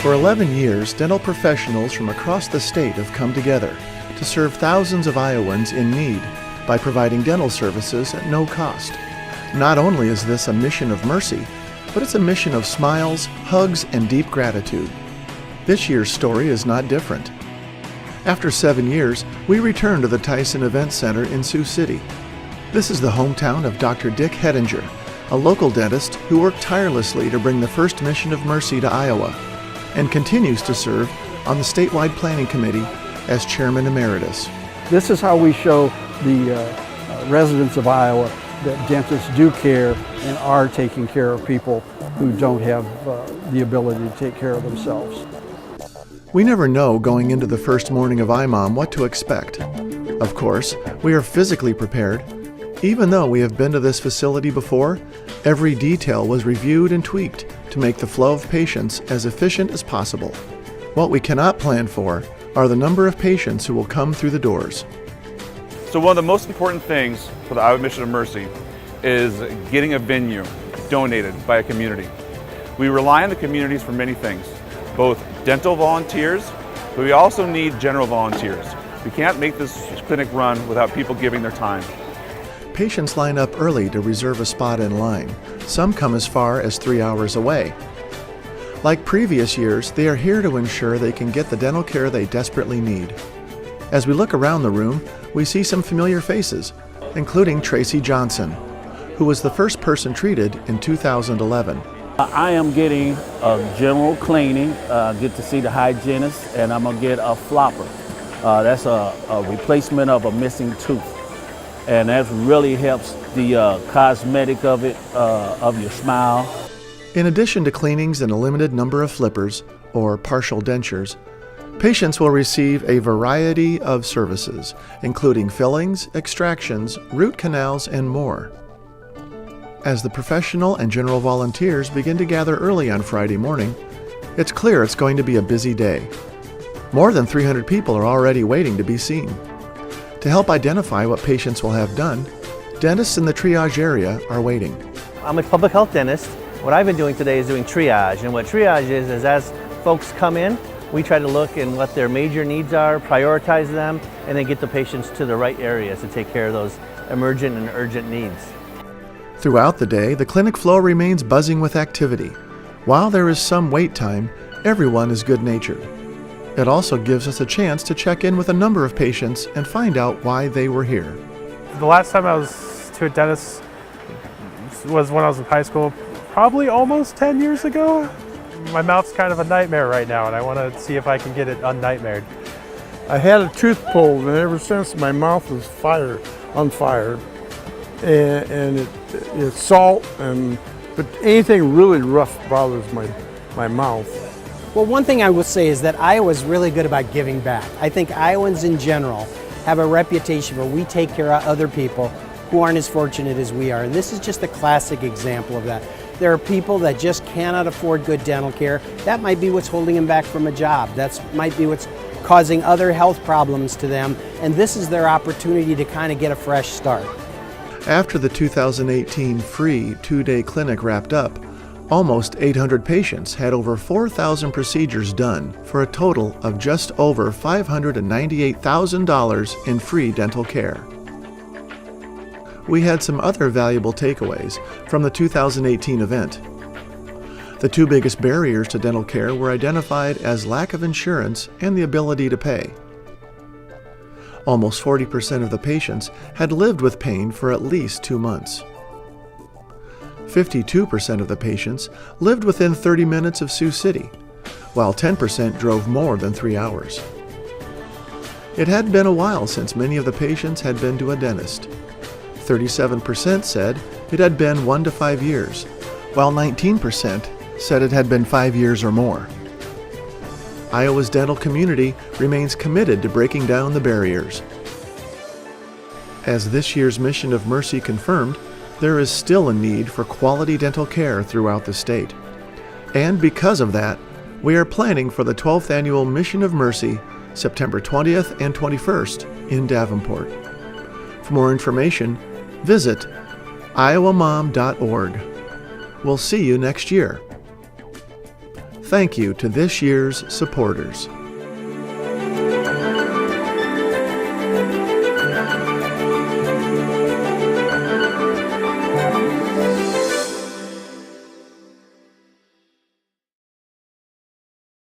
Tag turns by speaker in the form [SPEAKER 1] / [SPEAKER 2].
[SPEAKER 1] For 11 years, dental professionals from across the state have come together to serve thousands of Iowans in need by providing dental services at no cost. Not only is this a mission of mercy, but it's a mission of smiles, hugs, and deep gratitude. This year's story is not different. After 7 years, we return to the Tyson Event Center in Sioux City. This is the hometown of Dr. Dick Hettinger, a local dentist who worked tirelessly to bring the first mission of mercy to Iowa and continues to serve on the statewide planning committee as chairman emeritus.
[SPEAKER 2] This is how we show the residents of Iowa that dentists do care and are taking care of people who don't have the ability to take care of themselves.
[SPEAKER 1] We never know going into the first morning of IMOM what to expect. Of course, we are physically prepared. Even though we have been to this facility before, every detail was reviewed and tweaked to make the flow of patients as efficient as possible. What we cannot plan for are the number of patients who will come through the doors.
[SPEAKER 3] So one of the most important things for the Iowa Mission of Mercy is getting a venue donated by a community. We rely on the communities for many things, both dental volunteers, but we also need general volunteers. We can't make this clinic run without people giving their time.
[SPEAKER 1] Patients line up early to reserve a spot in line. Some come as far as 3 hours away. Like previous years, they are here to ensure they can get the dental care they desperately need. As we look around the room, we see some familiar faces, including Tracy Johnson, who was the first person treated in 2011.
[SPEAKER 4] I am getting a general cleaning, get to see the hygienist, and I'm gonna get a flopper. That's a replacement of a missing tooth. And that really helps the cosmetic of it, of your smile.
[SPEAKER 1] In addition to cleanings and a limited number of flippers, or partial dentures, patients will receive a variety of services, including fillings, extractions, root canals, and more. As the professional and general volunteers begin to gather early on Friday morning, it's clear it's going to be a busy day. More than 300 people are already waiting to be seen. To help identify what patients will have done, dentists in the triage area are waiting.
[SPEAKER 5] I'm a public health dentist. What I've been doing today is doing triage, and what triage is as folks come in, we try to look and what their major needs are, prioritize them, and then get the patients to the right areas to take care of those emergent and urgent needs.
[SPEAKER 1] Throughout the day, the clinic floor remains buzzing with activity. While there is some wait time, everyone is good-natured. It also gives us a chance to check in with a number of patients and find out why they were here.
[SPEAKER 6] The last time I was to a dentist was when I was in high school, probably almost 10 years ago. My mouth's kind of a nightmare right now, and I want to see if I can get it un-nightmared.
[SPEAKER 2] I had a tooth pulled, and ever since my mouth was on fire. And it's salt, but anything really rough bothers my mouth.
[SPEAKER 7] Well, one thing I will say is that Iowa's really good about giving back. I think Iowans in general have a reputation where we take care of other people who aren't as fortunate as we are, and this is just a classic example of that. There are people that just cannot afford good dental care. That might be what's holding them back from a job. That might be what's causing other health problems to them, and this is their opportunity to kind of get a fresh start.
[SPEAKER 1] After the 2018 free 2-day clinic wrapped up, almost 800 patients had over 4,000 procedures done for a total of just over $598,000 in free dental care. We had some other valuable takeaways from the 2018 event. The two biggest barriers to dental care were identified as lack of insurance and the ability to pay. Almost 40% of the patients had lived with pain for at least 2 months. 52% of the patients lived within 30 minutes of Sioux City, while 10% drove more than 3 hours. It had been a while since many of the patients had been to a dentist. 37% said it had been 1 to 5 years, while 19% said it had been 5 years or more. Iowa's dental community remains committed to breaking down the barriers. As this year's Mission of Mercy confirmed, there is still a need for quality dental care throughout the state. And because of that, we are planning for the 12th Annual Mission of Mercy, September 20th and 21st in Davenport. For more information, visit iowamom.org. We'll see you next year. Thank you to this year's supporters.